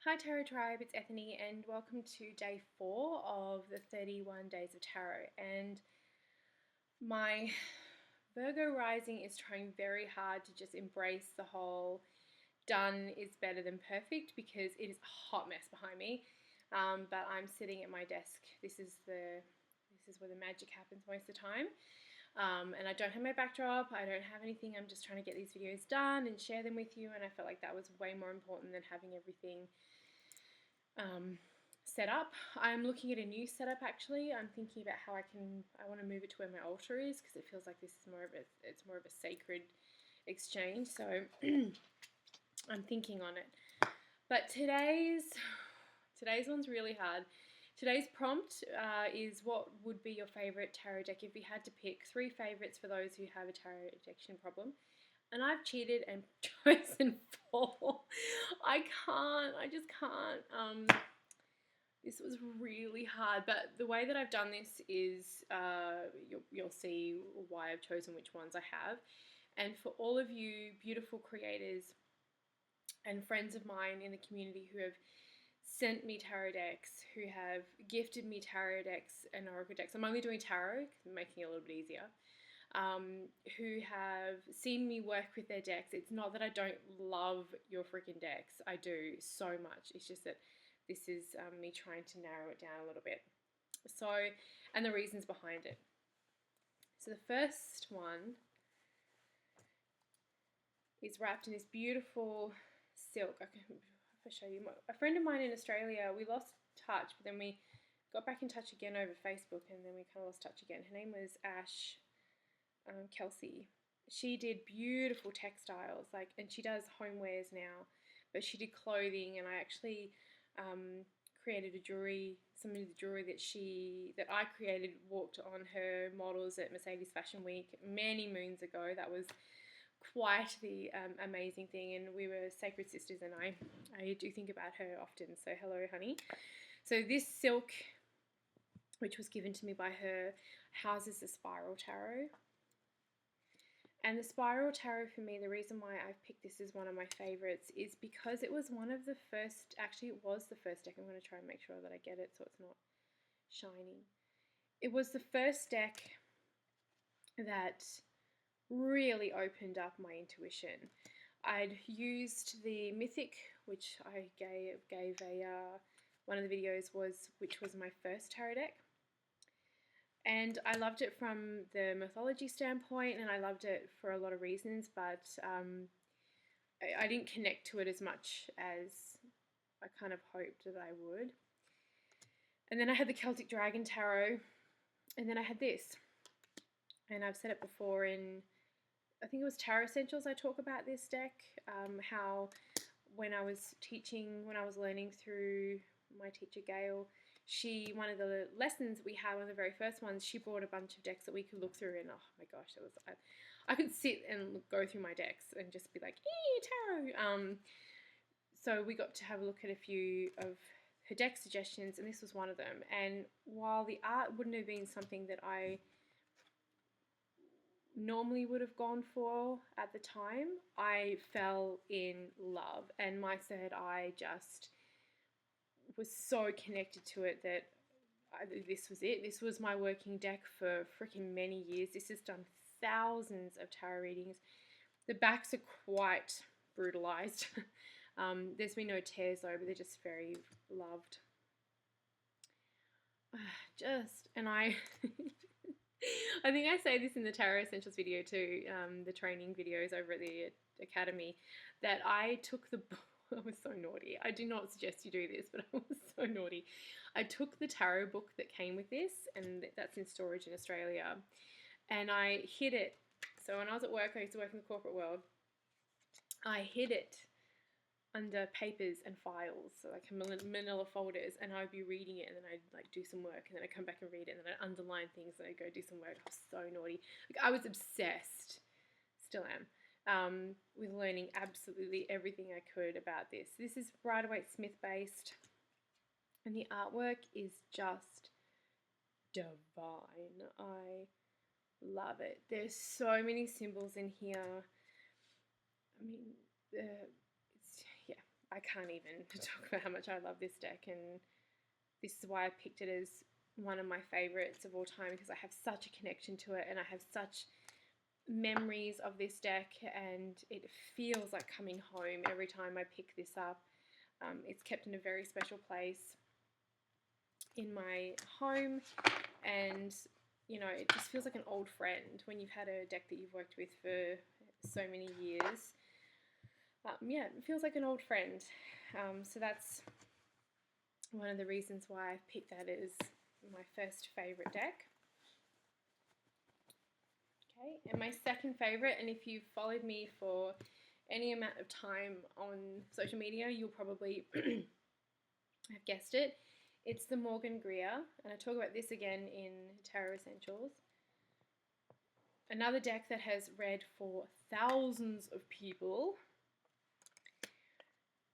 Hi Tarot Tribe, it's Ethany and welcome to day 4 of the 31 Days of Tarot. And my Virgo rising is trying very hard to just embrace the whole done is better than perfect because it is a hot mess behind me. But I'm sitting at my desk. This is where the magic happens most of the time. And I don't have my backdrop, I don't have anything, I'm just trying to get these videos done and share them with you, and I felt like that was way more important than having everything set up. I'm looking at a new setup actually. I'm thinking about how I want to move it to where my altar is because it feels like this is it's more of a sacred exchange, so I'm thinking on it. But today's one's really hard. Today's prompt is what would be your favourite tarot deck if you had to pick 3 favourites for those who have a tarot addiction problem. And I've cheated and chosen 4. I just can't. This was really hard, but the way that I've done this is you'll see why I've chosen which ones I have. And for all of you beautiful creators and friends of mine in the community who have sent me tarot decks, who have gifted me tarot decks and oracle decks. I'm only doing tarot because I'm making it a little bit easier. Who have seen me work with their decks. It's not that I don't love your freaking decks. I do so much. It's just that this is me trying to narrow it down a little bit. So, and the reasons behind it. So the first one is wrapped in this beautiful silk. I'll show you. A friend of mine in Australia, we lost touch, but then we got back in touch again over Facebook, and then we kind of lost touch again. Her name was Ash Kelsey. She did beautiful textiles, and she does homewares now, but she did clothing, and I actually created a jewelry. Some of the jewelry that I created walked on her models at Mercedes Fashion Week many moons ago. That was quite the amazing thing, and we were sacred sisters, and I do think about her often. So hello, honey. So this silk, which was given to me by her, houses the Spiral Tarot. And the Spiral Tarot, for me, the reason why I've picked this as one of my favourites is because it was one of the first, actually it was the first deck. I'm going to try and make sure that I get it so it's not shiny. It was the first deck that really opened up my intuition. I'd used the Mythic, which I gave one of the videos which was my first tarot deck. And I loved it from the mythology standpoint, and I loved it for a lot of reasons, but I didn't connect to it as much as I kind of hoped that I would. And then I had the Celtic Dragon Tarot, and then I had this. And I've said it before in, I think it was Tarot Essentials, I talk about this deck, how when I was learning through my teacher Gail, one of the lessons we had, one of the very first ones, she brought a bunch of decks that we could look through, and oh my gosh, I could sit and go through my decks and just be like, hey, tarot. So we got to have a look at a few of her deck suggestions, and this was one of them. And while the art wouldn't have been something that I normally would have gone for at the time, I fell in love, and my third eye just was so connected to it that this was it. This was my working deck for freaking many years. This has done thousands of tarot readings. The backs are quite brutalized. There's been no tears though, but they're just very loved. And I I think I say this in the Tarot Essentials video too, the training videos over at the Academy, that I took the I was so naughty. I do not suggest you do this, but I was so naughty. I took the tarot book that came with this, and that's in storage in Australia, and I hid it. So when I was at work, I used to work in the corporate world, I hid it under papers and files, so like manila folders, and I'd be reading it, and then I'd do some work, and then I'd come back and read it, and then I'd underline things, and I'd go do some work. I was so naughty. I was obsessed, still am, with learning absolutely everything I could about this. This is Rider-Waite-Smith based, and the artwork is just divine. I love it. There's so many symbols in here. I mean, I can't even talk about how much I love this deck, and this is why I picked it as one of my favorites of all time, because I have such a connection to it and I have such memories of this deck, and it feels like coming home every time I pick this up. It's kept in a very special place in my home, and you know, it just feels like an old friend when you've had a deck that you've worked with for so many years. Yeah, it feels like an old friend. So that's one of the reasons why I picked that as my first favourite deck. Okay, and my second favourite, and if you've followed me for any amount of time on social media, you'll probably have guessed it. It's the Morgan Greer, and I talk about this again in Tarot Essentials. Another deck that has read for thousands of people.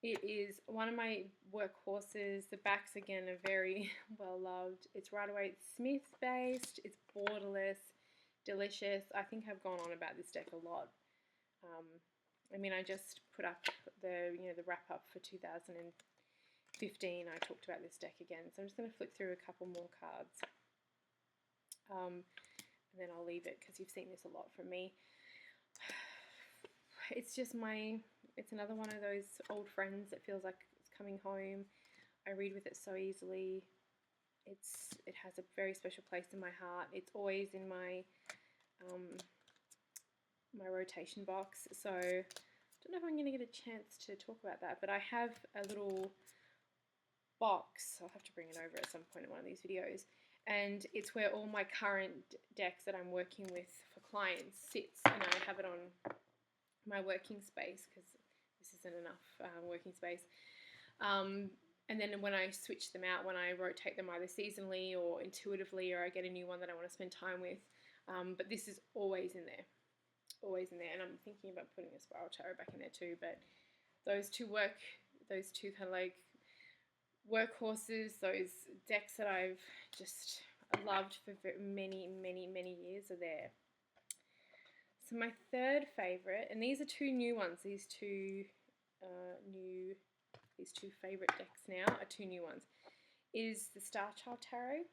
It is one of my workhorses. The backs, again, are very well loved. It's Rider-Waite Smith based. It's borderless, delicious. I think I've gone on about this deck a lot. I mean, I just put up the wrap up for 2015. I talked about this deck again, so I'm just going to flick through a couple more cards, and then I'll leave it because you've seen this a lot from me. It's just it's another one of those old friends that feels like it's coming home. I read with it so easily. It has a very special place in my heart. It's always in my my rotation box. So I don't know if I'm going to get a chance to talk about that, but I have a little box. I'll have to bring it over at some point in one of these videos. And it's where all my current decks that I'm working with for clients sits, and I have it on my working space because this isn't enough working space. And then when I switch them out, when I rotate them either seasonally or intuitively, or I get a new one that I want to spend time with, but this is always in there, and I'm thinking about putting a spiral tarot back in there too. But those two kind of like workhorses, those decks that I've just loved for many, many, many years are there. So my third favourite, and these are two new ones, these two favourite decks now are two new ones, is the Star Child Tarot.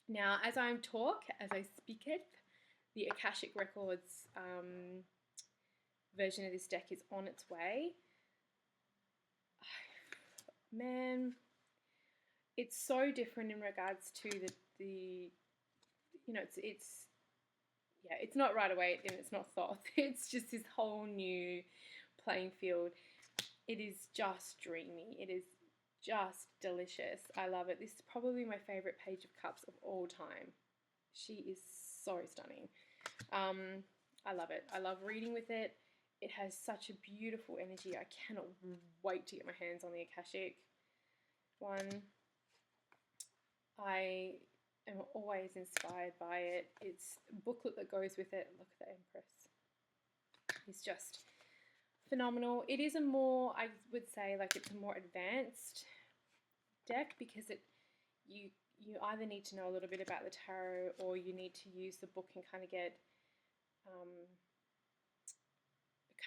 Now, as I speak it, the Akashic Records version of this deck is on its way. Man, it's so different in regards to the you know, it's not Rider-Waite and it's not Thoth. It's just this whole new playing field. It is just dreamy. It is just delicious. I love it. This is probably my favourite Page of Cups of all time. She is so stunning. I love it. I love reading with it. It has such a beautiful energy. I cannot wait to get my hands on the Akashic one. I am always inspired by it. It's a booklet that goes with it. Look at the Empress. It's just phenomenal. It is a more, I would say, like it's a more advanced deck because you either need to know a little bit about the tarot or you need to use the book and kind of get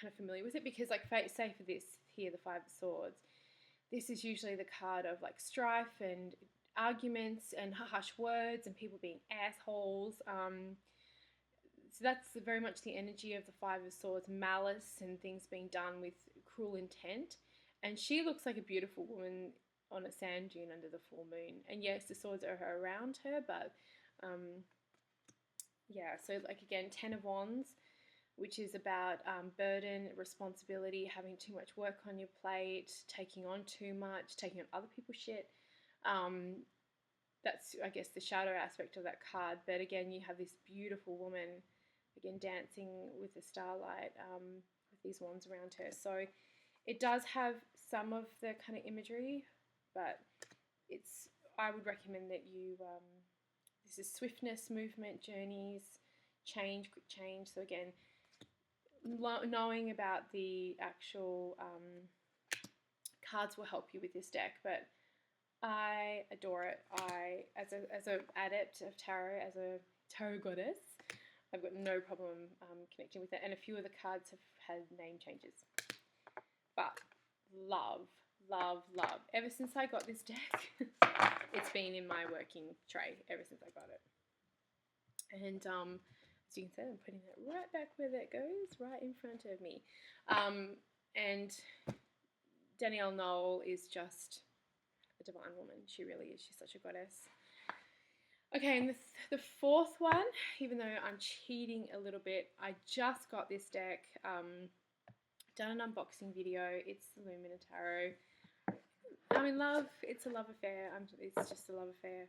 kind of familiar with it, because like say for this here, the Five of Swords, this is usually the card of like strife and arguments and harsh words and people being assholes. So that's very much the energy of the Five of Swords, malice and things being done with cruel intent. And she looks like a beautiful woman on a sand dune under the full moon. And yes, the swords are around her, but yeah, so like again, Ten of Wands, which is about burden, responsibility, having too much work on your plate, taking on too much, taking on other people's shit. That's, I guess, the shadow aspect of that card. But again, you have this beautiful woman, again, dancing with the starlight with these wands around her. So it does have some of the kind of imagery, but I would recommend that you, this is swiftness, movement, journeys, change, quick change. So again, knowing about the actual cards will help you with this deck, but I adore it. As an adept of tarot, as a tarot goddess, I've got no problem connecting with it, and a few of the cards have had name changes. But love, love, love. Ever since I got this deck, it's been in my working tray ever since I got it. And as you can see, I'm putting it right back where that goes, right in front of me. And Danielle Knoll is just a divine woman. She really is. She's such a goddess. Okay, and the fourth one, even though I'm cheating a little bit, I just got this deck, done an unboxing video. It's the Lumina Tarot. I'm in love. It's a love affair. It's just a love affair.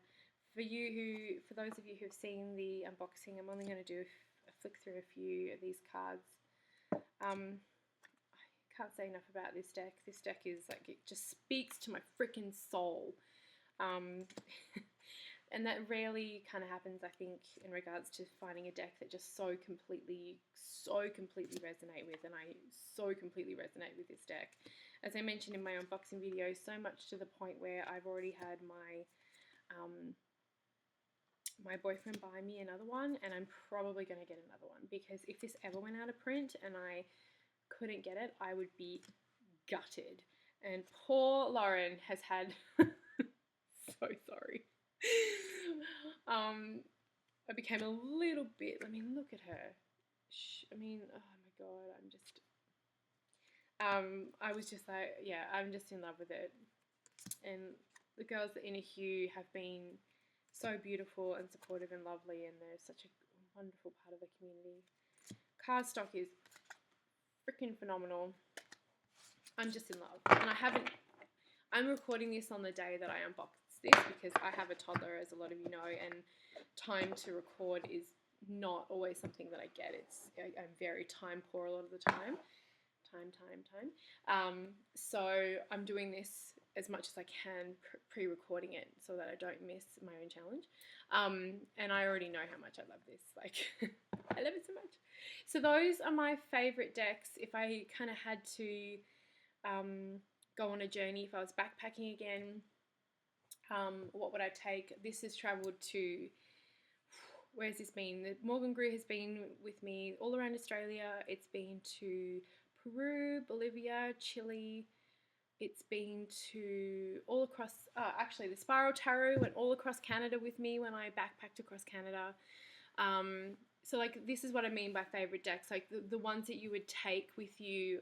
For those of you who have seen the unboxing, I'm only going to do a flick through a few of these cards. I can't say enough about this deck. This deck is like, it just speaks to my freaking soul. And that rarely kind of happens, I think, in regards to finding a deck that just so completely resonate with, and I so completely resonate with this deck. As I mentioned in my unboxing video, so much to the point where I've already had my my boyfriend buy me another one, and I'm probably going to get another one, because if this ever went out of print and I couldn't get it, I would be gutted. And poor Lauren has had so sorry. I became a little bit, I mean, look at her. I mean, oh my God, I'm just, I was just like, yeah, I'm just in love with it. And the girls at Inner Hue have been so beautiful and supportive and lovely, and they're such a wonderful part of the community. Cardstock is freaking phenomenal. I'm just in love. And I'm recording this on the day that I unboxed this, because I have a toddler, as a lot of you know, and time to record is not always something that I get. I'm very time poor a lot of the time. So I'm doing this as much as I can, pre-recording it, so that I don't miss my own challenge. And I already know how much I love this. Like, I love it so much. So those are my favorite decks. If I kind of had to go on a journey, if I was backpacking again, what would I take? This has travelled to, where's this been? The Morgan Greer has been with me all around Australia. It's been to Peru, Bolivia, Chile. It's been to all across, actually the Spiral Tarot went all across Canada with me when I backpacked across Canada. So like, this is what I mean by favourite decks, like the ones that you would take with you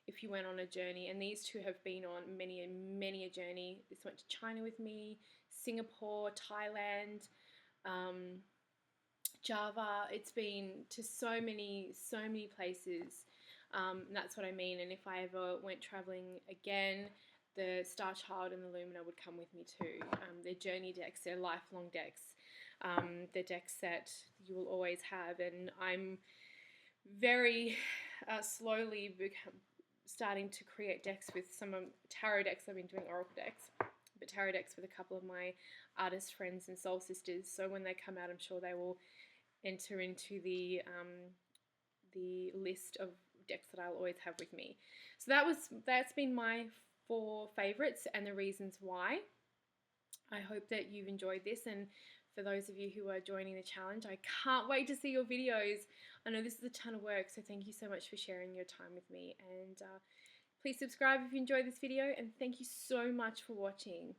if you went on a journey. And these two have been on many a journey. This went to China with me, Singapore, Thailand, Java. It's been to so many places. And that's what I mean. And if I ever went traveling again, the Star Child and the Lumina would come with me too. They're journey decks, they're lifelong decks. They're decks that you will always have. And I'm very slowly starting to create decks with some tarot decks. I've been doing oracle decks, but tarot decks with a couple of my artist friends and soul sisters. So when they come out, I'm sure they will enter into the list of decks that I'll always have with me. So that's been my 4 favorites and the reasons why. I hope that you've enjoyed this, and for those of you who are joining the challenge, I can't wait to see your videos. I know this is a ton of work, so thank you so much for sharing your time with me, and please subscribe if you enjoyed this video, and thank you so much for watching.